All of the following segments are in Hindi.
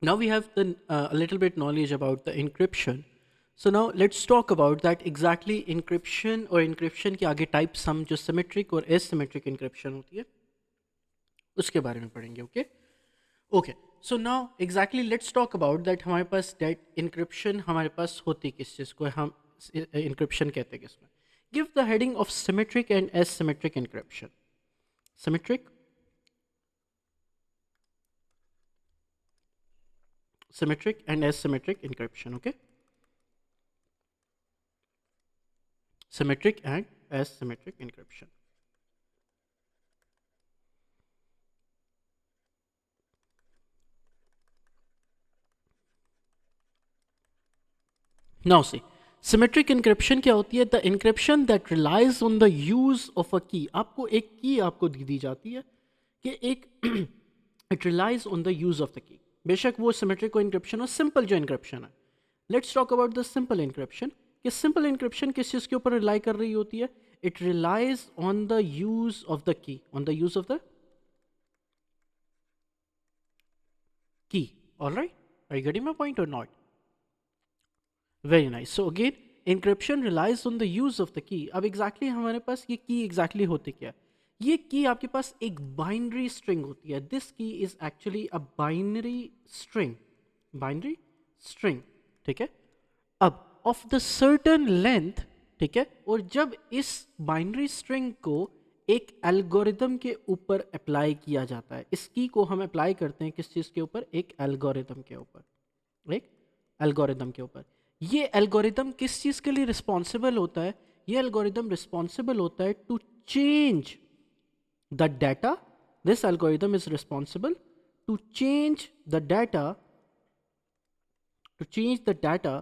Now we have a little bit knowledge about the encryption. So now let's talk about that exactly encryption और encryption के आगे types हम जो symmetric और asymmetric encryption होती है उसके बारे में पढ़ेंगे. Okay okay. So now exactly let's talk about that. हमारे पास डेट इंक्रिप्शन हमारे पास होती किस चीज़ को हम इंक्रिप्शन कहते हैं किसमें. Give the heading of symmetric and asymmetric encryption. Symmetric, symmetric and asymmetric encryption. Okay, symmetric and asymmetric encryption. Now see, symmetric encryption क्या होती है. The encryption that relies on the use of a key. आपको एक की आपको दी जाती है कि एक it relies on the use of the key. बेशक वो सिमेट्रिक को इंक्रिप्शन हो, सिंपल जो इंक्रिप्शन है. Let's talk about the simple encryption. कि सिंपल इंक्रिप्शन किस चीज़ के ऊपर रिलाई कर रही होती है. It relies on the use of the key, on the use of the key. All right, are you getting my point और not. Very nice. So again encryption relies on the use of the key. अब एग्जैक्टली हमारे पास ये की एग्जैक्टली होती क्या है. ये की आपके पास एक बाइनरी स्ट्रिंग होती है. This key is actually a binary string. Binary string. ठीक है. अब ऑफ द सर्टन लेंथ. ठीक है. और जब इस बाइनरी स्ट्रिंग को एक एल्गोरिदम के ऊपर अप्लाई किया जाता है, इस की को हम अप्लाई करते हैं किस चीज़ के ऊपर, एक एल्गोरिदम के ऊपर. एक एल्गोरिदम के ऊपर. ये एल्गोरिदम किस चीज़ के लिए रिस्पॉन्सिबल होता है. ये एल्गोरिदम रिस्पॉन्सिबल होता है to change the data. This algorithm is responsible to change the data, to change the data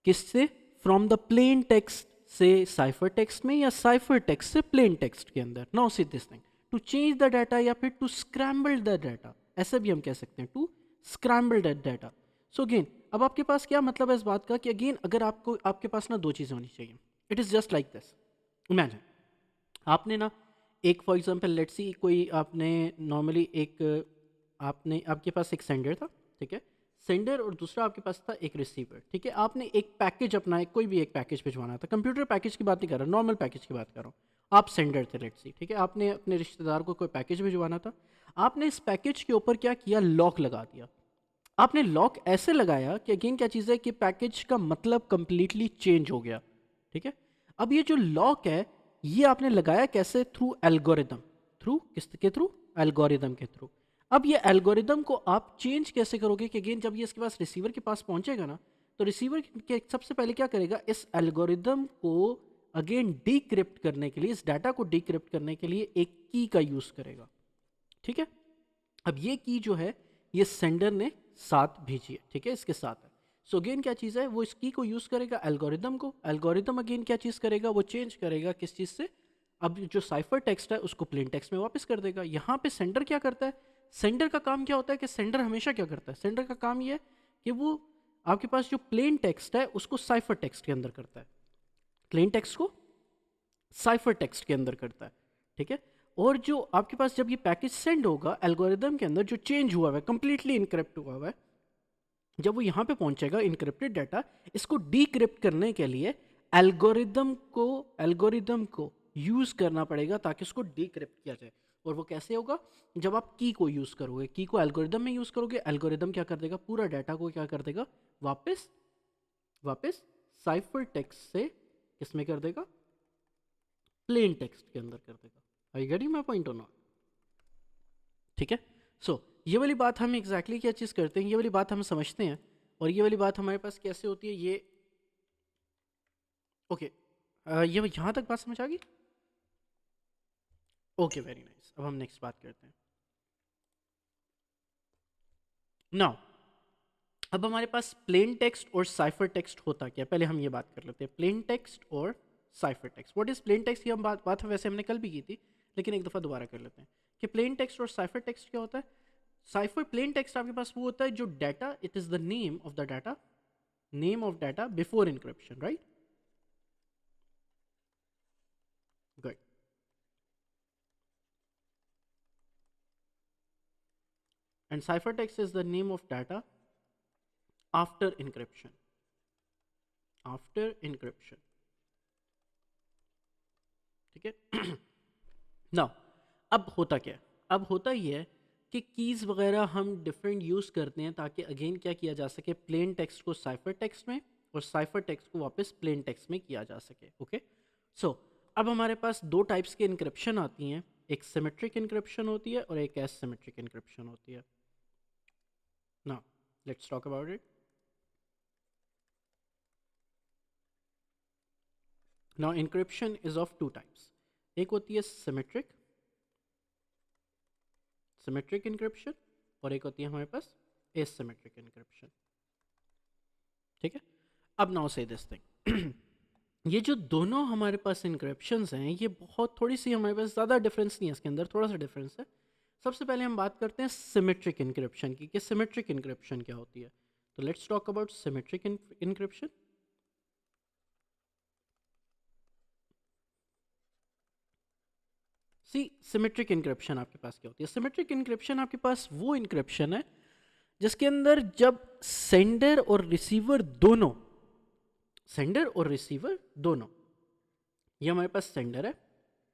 किससे, फ्रॉम द प्लेन टेक्स्ट से साइफर टेक्स्ट में या साइफर टेक्स्ट से प्लेन टेक्स्ट के अंदर. Now see this thing, to change the data या फिर टू स्क्रैम्बल द डाटा, ऐसा भी हम कह सकते हैं, to scramble the data. So again अब आपके पास क्या मतलब है इस बात का कि अगेन अगर आपको आपके पास ना दो चीज़ें होनी चाहिए. It is just like this. Imagine आपने ना एक फॉर एग्जांपल लेट्स सी कोई आपने नॉर्मली एक आपने आपके पास एक सेंडर था. ठीक है. सेंडर और दूसरा आपके पास था एक रिसीवर. ठीक है. आपने एक पैकेज अपना एक कोई भी एक पैकेज भिजवाना था. कंप्यूटर पैकेज की बात नहीं कर रहा, नॉर्मल पैकेज की बात कर रहा हूँ. आप सेंडर थे लेट्स सी. ठीक है. आपने अपने रिश्तेदार को कोई पैकेज भिजवाना था. आपने इस पैकेज के ऊपर क्या किया, लॉक लगा दिया. आपने लॉक ऐसे लगाया कि अगेन क्या चीज़ है कि पैकेज का मतलब कंप्लीटली चेंज हो गया. ठीक है. अब ये जो लॉक है ये आपने लगाया कैसे, थ्रू एल्गोरिदम. थ्रू किसके थ्रू, एल्गोरिदम के थ्रू. अब ये एल्गोरिदम को आप चेंज कैसे करोगे कि अगेन जब ये इसके पास रिसीवर के पास पहुंचेगा ना, तो रिसीवर के सबसे पहले क्या करेगा, इस एल्गोरिदम को अगेन डीक्रिप्ट करने के लिए, इस डाटा को डीक्रिप्ट करने के लिए एक की का यूज करेगा. ठीक है. अब ये की जो है ये सेंडर ने साथ भेजी है. ठीक है. इसके साथ है. सो अगेन क्या चीज़ है, वो इस की को यूज़ करेगा एल्गोरिदम को. एल्गोरिदम अगेन क्या चीज़ करेगा, वो चेंज करेगा किस चीज़ से, अब जो साइफर टेक्स्ट है उसको प्लेन टेक्स्ट में वापस कर देगा. यहाँ पे सेंडर क्या करता है, सेंडर का काम क्या होता है कि सेंडर हमेशा क्या करता है, सेंडर का काम ये है कि वो आपके पास जो प्लेन टेक्स्ट है उसको साइफर टेक्स्ट के अंदर करता है. प्लेन टेक्स्ट को साइफर टेक्स्ट के अंदर करता है. ठीक है. और जो आपके पास जब ये पैकेज सेंड होगा एल्गोरिदम के अंदर, जो चेंज हुआ है कंप्लीटली इनक्रिप्ट हुआ है, जब वो यहाँ पे पहुंचेगा इनक्रिप्टेड डाटा, इसको डीक्रिप्ट करने के लिए एल्गोरिदम को यूज करना पड़ेगा ताकि उसको डीक्रिप्ट किया जाए. और वो कैसे होगा, जब आप की को यूज करोगे, की को एल्गोरिदम में यूज करोगे, एल्गोरिदम क्या कर देगा, पूरा डाटा को क्या कर देगा, वापस वापस साइफर टेक्स्ट से किस में कर देगा, प्लेन टेक्स्ट के अंदर कर देगा. Are you getting my point और नॉट. ठीक है. सो ये वाली बात हम एग्जैक्टली क्या चीज़ करते हैं, ये वाली बात हम समझते हैं. और ये वाली बात हमारे पास कैसे होती है ये. ओके. ये यहाँ तक बात समझ आ गई. Okay very nice. अब हम नेक्स्ट बात करते हैं. नाउ अब हमारे पास प्लेन टेक्स्ट और साइफर टेक्स्ट होता क्या, पहले हम ये बात कर लेते हैं. प्लेन टेक्स्ट और cipher text. What is plain text की हम बात वैसे हमने कल भी की थी, लेकिन एक दफ़ा दोबारा कर लेते हैं कि प्लेन टेक्स्ट और साइफर टेक्स्ट क्या होता है. साइफर प्लेन टेक्स्ट आपके पास वो होता है जो data, it is the name of the data, name of data before encryption, right. Good. And cipher text is the name of data after encryption, after encryption, ठीक है। नाउ अब होता क्या है, अब होता ये है कि कीज़ वगैरह हम डिफरेंट यूज़ करते हैं ताकि अगेन क्या किया जा सके, प्लेन टेक्स्ट को साइफर टेक्स्ट में और साइफर टेक्स्ट को वापस प्लेन टेक्स्ट में किया जा सके। ओके, सो अब हमारे पास दो टाइप्स की इनक्रिप्शन आती हैं, एक सिमेट्रिक इनक्रिप्शन होती है और एक एसिमेट्रिक इनक्रिप्शन होती है। Now let's talk about it. Now encryption is of two types, एक होती है सिमेट्रिक, सिमेट्रिक इनक्रिप्शन, और एक होती है हमारे पास एसिमेट्रिक इनक्रिप्शन, ठीक है। अब नाउ से दिस थिंग, ये जो दोनों हमारे पास इनक्रिप्शंस हैं ये बहुत थोड़ी सी, हमारे पास ज़्यादा डिफरेंस नहीं है इसके अंदर, थोड़ा सा डिफरेंस है। सबसे पहले हम बात करते हैं सिमेट्रिक इनक्रिप्शन की कि सिमेट्रिक इनक्रिप्शन क्या होती है। तो let's talk about symmetric encryption. See symmetric encryption आपके पास क्या होती है, सिमेट्रिक इनक्रिप्शन आपके पास वो इनक्रिप्शन है जिसके अंदर जब सेंडर और रिसीवर दोनों, सेंडर और रिसीवर दोनों, ये हमारे पास सेंडर है,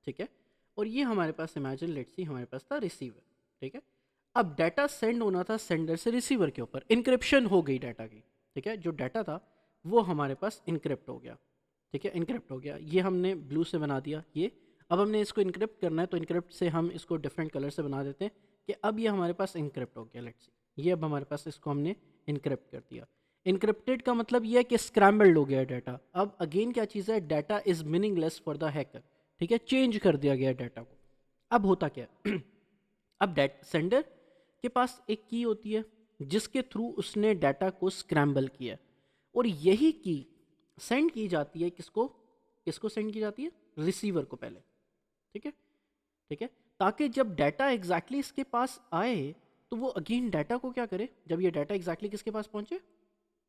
ठीक है, और ये हमारे पास इमेजिन लेट्स सी हमारे पास था रिसीवर, ठीक है। अब डाटा सेंड होना था सेंडर से रिसीवर के ऊपर, इनक्रिप्शन हो गई डाटा की, ठीक है, जो डाटा था वो हमारे पास इनक्रिप्ट हो गया, ठीक है, इनक्रिप्ट हो गया, ये हमने ब्लू से बना दिया ये। अब हमने इसको इनक्रिप्ट करना है तो इनक्रिप्ट से हम इसको डिफरेंट कलर से बना देते हैं कि अब ये हमारे पास इनक्रिप्ट हो गया, लेट्स सी ये अब हमारे पास इसको हमने इनक्रिप्ट कर दिया। इनक्रिप्टेड का मतलब ये है कि स्क्रैम्बल्ड हो गया डाटा। अब अगेन क्या चीज़ है, data is meaningless for the hacker, ठीक है, चेंज कर दिया गया डाटा को। अब होता क्या है अब सेंडर के पास एक की होती है जिसके थ्रू उसने डाटा को स्क्रैम्बल किया, और यही की सेंड की जाती है किसको, किसको सेंड की जाती है, रिसीवर को पहले, ठीक है, ठीक है, ताकि जब डाटा एग्जैक्टली इसके पास आए तो वो अगेन डाटा को क्या करे, जब ये डाटा एग्जैक्टली किसके पास पहुंचे,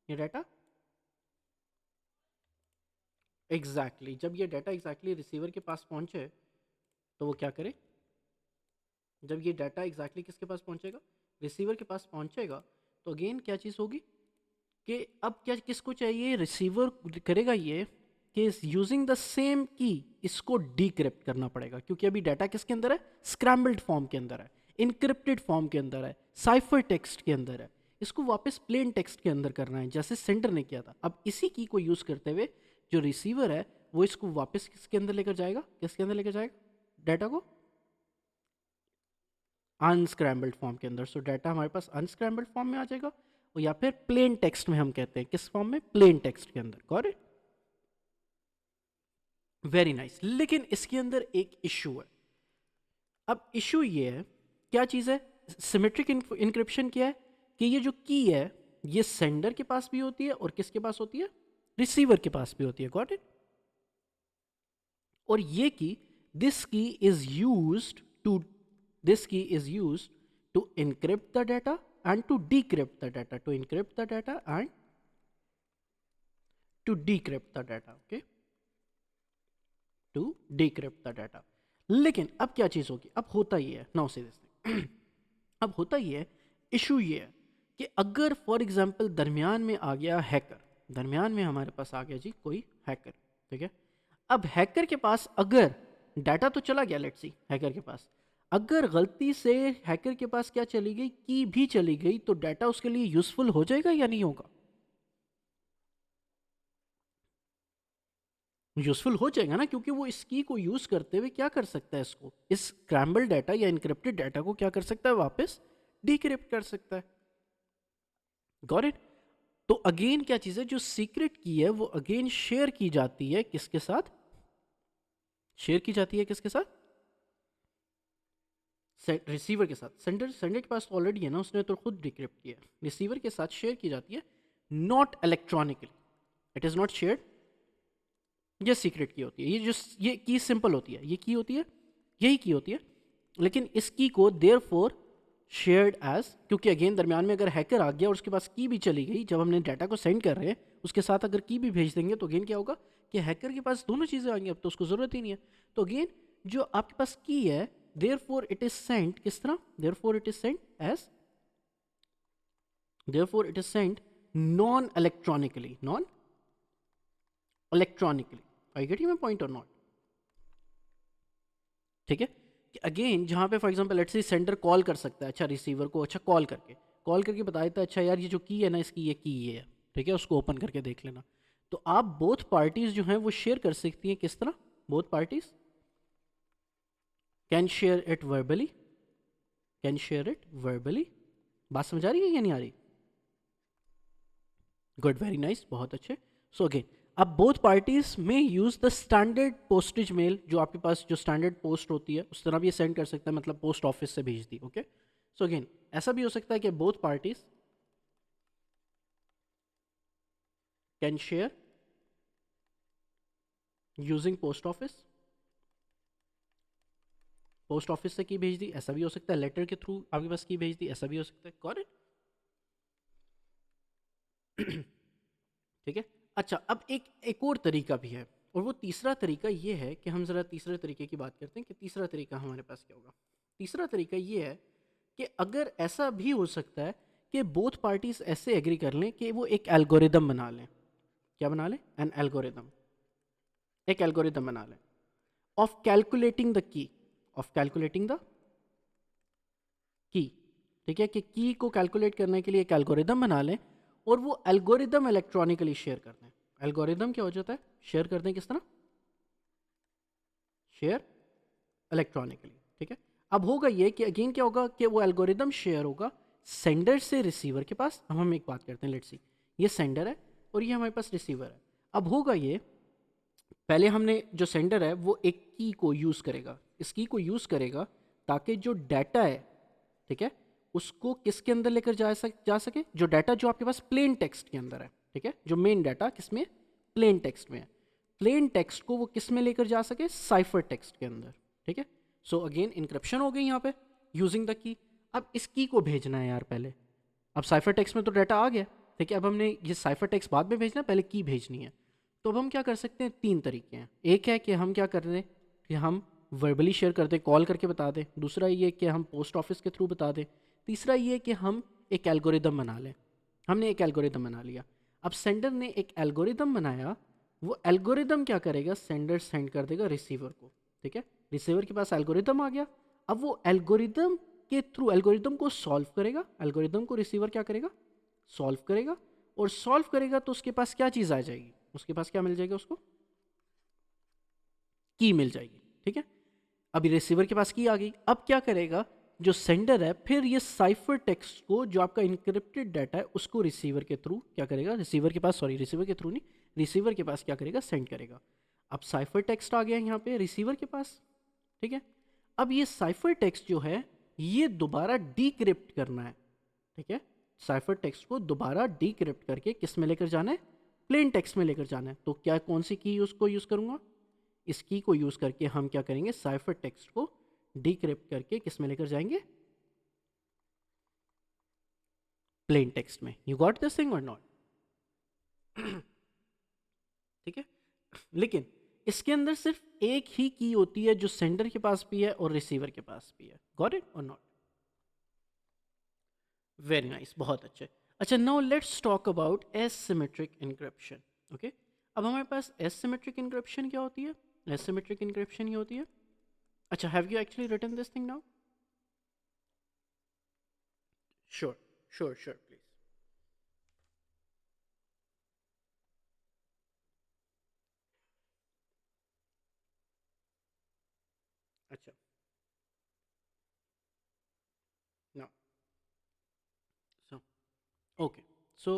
ये डाटा एग्जैक्टली जब ये डाटा एग्जैक्टली रिसीवर के पास पहुंचे तो वो क्या करे, जब ये डाटा एग्जैक्टली किसके पास पहुंचेगा, रिसीवर के पास पहुंचेगा, तो अगेन क्या चीज़ होगी कि अब क्या किसको चाहिए, रिसीवर करेगा ये कि यूजिंग द सेम की इसको डीक्रिप्ट करना पड़ेगा, क्योंकि अभी डाटा किसके अंदर है, स्क्रैम्बल्ड फॉर्म के अंदर है, इनक्रिप्टेड फॉर्म के अंदर है, साइफर टेक्स्ट के अंदर है, इसको वापस प्लेन टेक्स्ट के अंदर करना है जैसे सेंडर ने किया था। अब इसी की को यूज करते हुए जो रिसीवर है वो इसको वापस किसके अंदर लेकर जाएगा, किसके अंदर लेकर जाएगा, डाटा को अनस्क्रैम्बल्ड फॉर्म के अंदर। सो डाटा हमारे पास अनस्क्रैम्बल्ड फॉर्म में आ जाएगा, और या फिर प्लेन टेक्स्ट में, हम कहते हैं किस फॉर्म में, प्लेन टेक्स्ट के अंदर। Got it, very nice. लेकिन इसके अंदर एक इशू है। अब इशू ये है, क्या चीज है, सिमेट्रिक इनक्रिप्शन क्या है कि ये जो की है ये सेंडर के पास भी होती है और किसके पास होती है, रिसीवर के पास भी होती है। गॉट इट, और ये key, this key is used to, this key is used to encrypt the data and to decrypt the data, to encrypt the data and to decrypt the data, okay, to decrypt the data। लेकिन अब क्या चीज होगी, अब होता ही है, नाउ से दिस अब होता ही है, इशू ये है कि अगर फॉर एग्जांपल दरमियान में आ गया हैकर, दरमियान में हमारे पास आ गया जी कोई हैकर, ठीक है, अब हैकर के पास अगर डाटा तो चला गया, लेट्स सी हैकर के पास अगर गलती से हैकर के पास क्या चली गई, की भी चली गई, तो डाटा उसके लिए यूजफुल हो जाएगा या नहीं होगा, यूजफुल हो जाएगा ना, क्योंकि वो इस की को यूज करते हुए क्या कर सकता है, इसको, इस स्क्रैम्बल डाटा या इनक्रिप्टेड डाटा को क्या कर सकता है, वापस डिक्रिप्ट कर सकता है। गॉट इट, तो अगेन क्या चीज है, जो सीक्रेट की है वो अगेन शेयर की जाती है किसके साथ, शेयर की जाती है किसके साथ, रिसीवर के साथ। सेंडर, सेंडर के पास ऑलरेडी है ना, उसने तो खुद डिक्रिप्ट किया, रिसीवर के साथ शेयर की जाती है, not electronically, it is not shared, ये सीक्रेट की होती है, ये जो ये की सिंपल होती है, ये की होती है, यही की होती है, लेकिन इस की को देयर फोर शेयर्ड एज, क्योंकि अगेन दरमियान में अगर हैकर आ गया और उसके पास की भी चली गई, जब हमने डाटा को सेंड कर रहे हैं उसके साथ अगर की भी भेज देंगे तो अगेन क्या होगा कि हैकर के पास दोनों चीज़ें आएंगी, अब तो उसको ज़रूरत ही नहीं है। तो अगेन जो आपके पास की है, therefore it is sent किस तरह, therefore it is sent as therefore it is sent non electronically. Are you getting my point or not? ठीक है, अगेन जहाँ पे for example let's say sender call कर सकता है, अच्छा रिसीवर को, अच्छा कॉल करके बता देता है, अच्छा यार ये जो की है ना इसकी ये की है, ठीक है, उसको ओपन करके देख लेना। तो आप बोथ पार्टीज जो हैं वो शेयर कर सकती हैं, किस तरह? Both parties can share it verbally. बात समझ आ रही है या नहीं आ रही? गुड, वेरी नाइस, बहुत अच्छे। सो अगेन अब बोथ पार्टीज में use the standard postage mail, जो आपके पास जो स्टैंडर्ड पोस्ट होती है उस तरह भी ये सेंड कर सकता है, मतलब पोस्ट ऑफिस से भेज दी। ओके, सो अगेन ऐसा भी हो सकता है कि both parties can share using post office से की भेज दी, ऐसा भी हो सकता है। लेटर के थ्रू आपके पास की भेज दी, ऐसा भी हो सकता है। Got it? ठीक है। अच्छा, अब एक और तरीका भी है, और वो तीसरा तरीका ये है कि हम ज़रा तीसरे तरीके की बात करते हैं कि तीसरा तरीका हमारे पास क्या होगा। तीसरा तरीका ये है कि अगर ऐसा भी हो सकता है कि बोथ पार्टीज ऐसे एग्री कर लें कि वो एक एल्गोरिदम बना लें। क्या बना लें? एन एल्गोरिदम, एक एल्गोरिदम बना लें ऑफ कैलकुलेटिंग द की। ठीक है, कि की को कैलकुलेट करने के लिए एक एल्गोरिदम बना लें, और वो एल्गोरिदम इलेक्ट्रॉनिकली शेयर कर दें। एल्गोरिदम क्या हो जाता है? शेयर कर दें, किस तरह? Share electronically. ठीक है, अब होगा ये कि अगेन क्या होगा कि वो एल्गोरिदम शेयर होगा सेंडर से रिसीवर के पास। अब हम एक बात करते हैं, लेट्स सी ये सेंडर है और ये हमारे पास रिसीवर है। अब होगा ये, पहले हमने जो सेंडर है वो एक की को यूज़ करेगा, इस की को यूज़ करेगा ताकि जो डाटा है, ठीक है, उसको किसके अंदर लेकर जा सके, जो डाटा जो आपके पास प्लेन टेक्स्ट के अंदर है। ठीक है, जो मेन डाटा किसमें? प्लेन टेक्स्ट में है। प्लेन टेक्स्ट को वो किस में लेकर जा सके? साइफर टेक्स्ट के अंदर। ठीक है, सो अगेन इंक्रिप्शन हो गई यहाँ पे यूजिंग द की। अब इस की को भेजना है यार पहले। अब साइफर टेक्स्ट में तो डाटा आ गया, ठीक है, अब हमने ये साइफर टेक्स्ट बाद में भेजना है, पहले की भेजनी है। तो अब हम क्या कर सकते हैं? तीन तरीके हैं। एक है कि हम क्या कर रहे हैं कि हम वर्बली शेयर कर दें, कॉल करके बता दें। दूसरा ये कि हम पोस्ट ऑफिस के थ्रू बता दें। तीसरा ये कि हम एक एल्गोरिदम बना लें। हमने एक एल्गोरिदम बना लिया, अब सेंडर ने एक एल्गोरिदम बनाया, वो एल्गोरिदम क्या करेगा? सेंडर सेंड कर देगा रिसीवर को। ठीक है, रिसीवर के पास एल्गोरिदम आ गया, अब वो एल्गोरिदम के थ्रू एल्गोरिदम को सॉल्व करेगा। एल्गोरिदम को रिसीवर क्या करेगा? सॉल्व करेगा, और सॉल्व करेगा तो उसके पास क्या चीज़ आ जाएगी? उसके पास क्या मिल जाएगा? उसको की मिल जाएगी। ठीक है, अभी रिसीवर के पास की आ गई, अब क्या करेगा जो सेंडर है? फिर ये साइफर टेक्स्ट को, जो आपका इनक्रिप्टेड डाटा है, उसको रिसीवर के थ्रू क्या करेगा? रिसीवर के थ्रू नहीं, रिसीवर के पास क्या करेगा? सेंड करेगा। अब साइफर टेक्स्ट आ गया यहाँ पे रिसीवर के पास। ठीक है, अब ये साइफर टेक्स्ट जो है ये दोबारा डीक्रिप्ट करना है। ठीक है, साइफर टेक्स्ट को दोबारा डीक्रिप्ट करके किस में लेकर जाना है? प्लेन टेक्स्ट में लेकर जाना है। तो क्या, कौन सी की उसको यूज़ करूँगा? इस की को यूज़ करके हम क्या करेंगे? साइफर टेक्स्ट को डीक्रिप्ट करके किस में लेकर जाएंगे? प्लेन टेक्स्ट में। यू गॉट दिस थिंग और नॉट? ठीक है, लेकिन इसके अंदर सिर्फ एक ही की होती है जो सेंडर के पास भी है और रिसीवर के पास भी है। गॉट इट और नॉट? वेरी नाइस, बहुत अच्छे। अच्छा, now let's talk about asymmetric encryption. Okay, अब हमारे पास एसिमेट्रिक इनक्रिप्शन क्या होती है? एसिमेट्रिक इनक्रिप्शन ही होती है। अच्छा, have you actually written this thing now? Sure, sure please. अच्छा, नाउ सो ओके, सो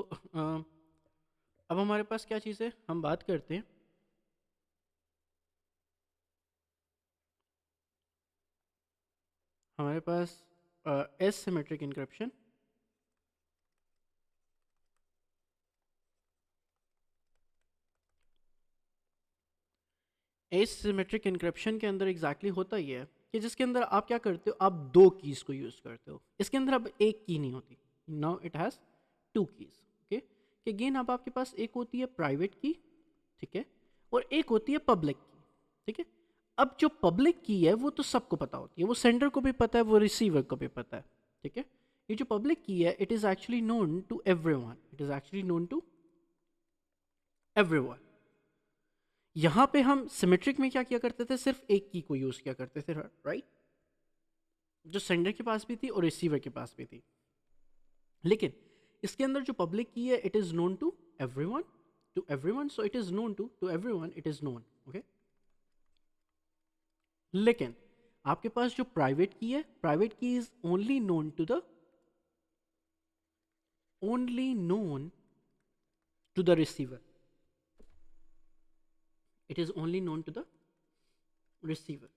अब हमारे पास क्या चीज़ है, हम बात करते हैं। हमारे पास एसिमेट्रिक इनक्रिप्शन। एसिमेट्रिक इनक्रिप्शन के अंदर एग्जैक्टली होता ही है कि जिसके अंदर आप क्या करते हो? आप दो कीज़ को यूज़ करते हो। इसके अंदर अब एक की नहीं होती, now it has two keys. Okay, कि अगेन अब आपके पास एक होती है प्राइवेट की, ठीक है, और एक होती है पब्लिक की। ठीक है, अब जो पब्लिक की है वो तो सबको पता होती है, वो सेंडर को भी पता है, वो रिसीवर को भी पता है। ठीक है, ये जो पब्लिक की है it is actually known to everyone, it is actually known to everyone. यहां पे हम सिमेट्रिक में क्या किया करते थे, सिर्फ एक की को यूज किया करते थे, राइट, जो सेंडर के पास भी थी और रिसीवर के पास भी थी। लेकिन इसके अंदर जो पब्लिक की है it is known to everyone, so it is known to everyone, it is known, okay. लेकिन आपके पास जो प्राइवेट की है, private key is only known to the receiver, it is only known to the receiver.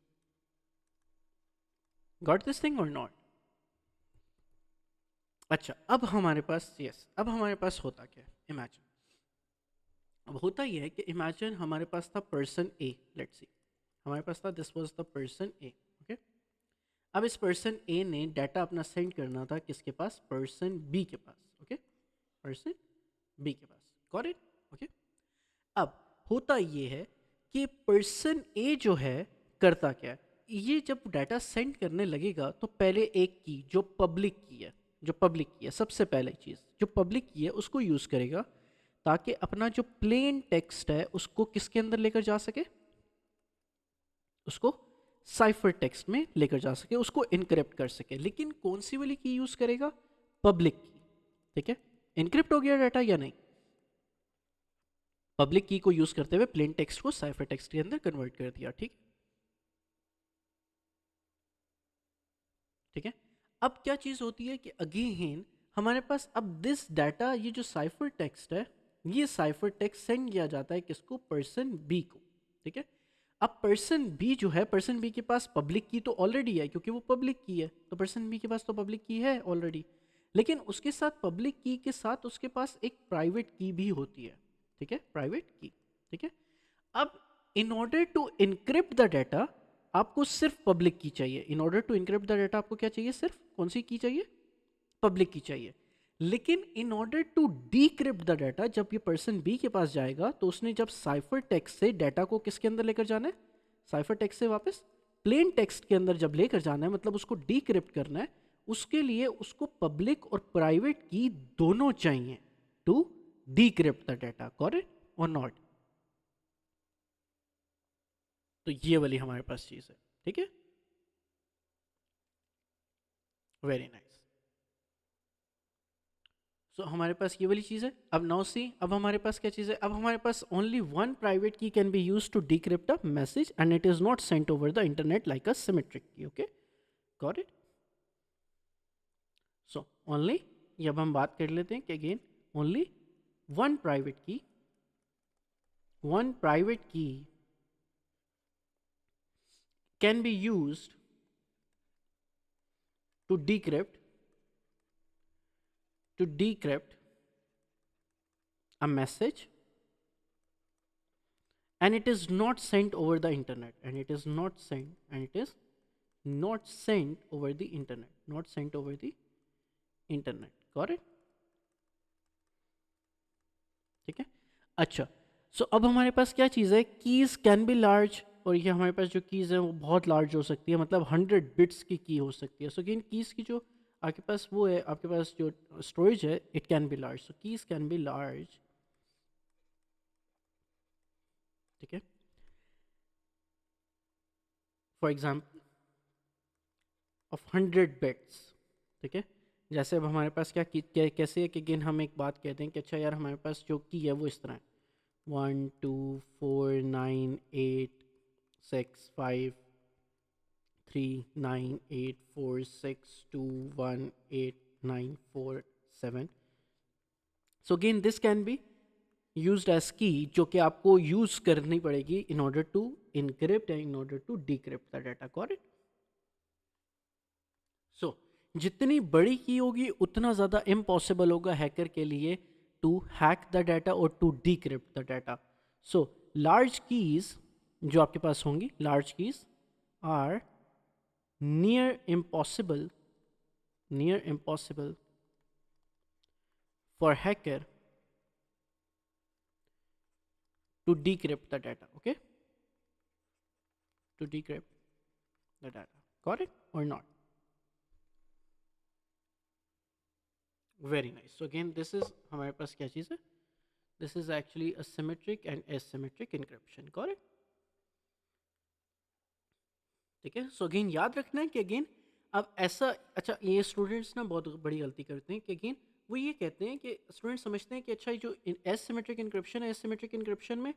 Got this thing और नॉट? अच्छा, अब हमारे पास अब हमारे पास होता क्या है, इमेजिन। अब होता यह है कि इमेजिन हमारे पास था पर्सन ए, लेट्स सी हमारे पास था, this was the person A, okay. अब इस पर्सन ए ने डाटा अपना सेंड करना था किसके पास, पर्सन बी के पास, ओके, पर्सन बी के पास, गॉट इट, ओके। अब होता ये है कि पर्सन ए जो है करता क्या है, ये जब डाटा सेंड करने लगेगा तो पहले एक की जो पब्लिक की है, सबसे पहले चीज़ जो पब्लिक की है उसको यूज़ करेगा ताकि अपना जो प्लेन टेक्स्ट है उसको किसके अंदर लेकर जा सके, उसको साइफर टेक्स्ट में लेकर जा सके, उसको इनक्रिप्ट कर सके। लेकिन कौन सी वाली की यूज़ करेगा, पब्लिक की, ठीक है। इनक्रिप्ट हो गया डाटा या नहीं, पब्लिक की को यूज करते हुए प्लेन टेक्स्ट को साइफर टेक्स्ट के अंदर कन्वर्ट कर दिया, ठीक, ठीक है। अब क्या चीज होती है कि अगेन हमारे पास अब दिस डाटा, ये जो साइफर टेक्स्ट है, ये साइफर टेक्स्ट सेंड किया जाता है किसको, पर्सन बी को, ठीक है। अब पर्सन बी जो है, पर्सन बी के पास पब्लिक की तो ऑलरेडी है क्योंकि वो पब्लिक की है, तो पर्सन बी के पास तो पब्लिक की है ऑलरेडी। लेकिन उसके साथ पब्लिक की के साथ उसके पास एक प्राइवेट की भी होती है, ठीक है, प्राइवेट की, ठीक है। अब in order to encrypt the data आपको सिर्फ पब्लिक की चाहिए, in order to encrypt the data आपको क्या चाहिए, सिर्फ कौन सी की चाहिए, पब्लिक की चाहिए। लेकिन in order to decrypt the data, जब ये पर्सन बी के पास जाएगा तो उसने जब साइफर टेक्स्ट से डाटा को किसके अंदर लेकर जाना है, साइफर टेक्स्ट से वापस प्लेन टेक्स्ट के अंदर जब लेकर जाना है, मतलब उसको डीक्रिप्ट करना है, उसके लिए उसको पब्लिक और प्राइवेट की दोनों चाहिए to decrypt the data, correct और नॉट। तो ये वाली हमारे पास चीज है, ठीक है, वेरी नाइस। सो हमारे पास ये वाली चीज है। अब नाउ सी, अब हमारे पास क्या चीज है, अब हमारे पास only one private key can be use to decrypt a message and it is not sent over the internet like a symmetric key, okay, got it. So only, ये अब हम बात कर लेते हैं कि again only one private key, one private key can be used to decrypt a message and it is not sent over the internet, and it is not sent, and it is not sent over the internet, not sent over the internet, got it, ठीक है। अच्छा, सो अब हमारे पास क्या चीज़ है, कीज कैन बी लार्ज, और ये हमारे पास जो कीज़ है वो बहुत लार्ज हो सकती है, मतलब 100 बिट्स की हो सकती है। सो अगेन कीज़ की जो आपके पास वो है, आपके पास जो स्टोरेज है it can be large, so keys can be large, ठीक है। फॉर एग्जाम्पल ऑफ 100 बिट्स, ठीक है। जैसे अब हमारे पास कैसे है कि अगेन हम एक बात कहते हैं कि अच्छा यार हमारे पास जो की है वो इस तरह है, 1 2 4 9 8 6 5 3 9 8 4 6 2 1 8 9 4 7। So again this can be used as key, जो कि आपको यूज करनी पड़ेगी in order to encrypt and in order to decrypt the data, correct. So जितनी बड़ी की होगी उतना ज़्यादा इम्पॉसिबल होगा हैकर के लिए टू हैक द डाटा और to decrypt the data. So large keys जो आपके पास होंगी, large keys are near impossible, near impossible for hacker to decrypt the data, okay, to decrypt the data, got it or not? Very nice. So again this is हमारे पास क्या चीज़ है? This is actually a symmetric and asymmetric encryption. Correct. ठीक है. सो अगेन याद रखना है कि अगेन अब ऐसा, अच्छा ये स्टूडेंट्स ना बहुत बड़ी गलती करते हैं कि अगेन वो ये कहते हैं कि स्टूडेंट समझते हैं कि अच्छा ये जो एसिमेट्रिक इनक्रिप्शन है, एसिमेट्रिक इनक्रिप्शन में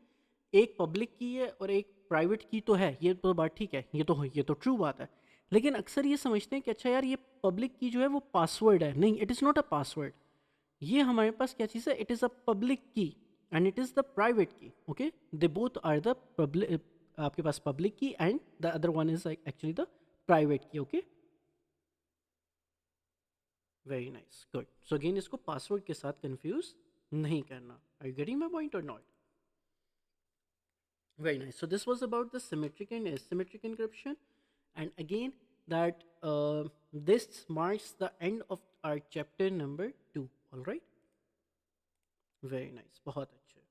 एक पब्लिक की है और एक प्राइवेट की तो है, ये तो बात ठीक है, ये तो ट्रू बात है. लेकिन अक्सर ये समझते हैं कि अच्छा यार ये पब्लिक की जो है वो पासवर्ड है. नहीं, it is not a password. ये हमारे पास क्या चीज़ है? It is a public key and it is the private key. Okay, they both are the public. आपके पास public key and the other one is actually the private key. Okay, very nice, good. So again इसको पासवर्ड के साथ कंफ्यूज नहीं करना. Are you getting my point और not? Very nice. So this was about the symmetric and asymmetric encryption. And again, that this marks the end of our chapter number 2. All right. Very nice. बहुत अच्छे.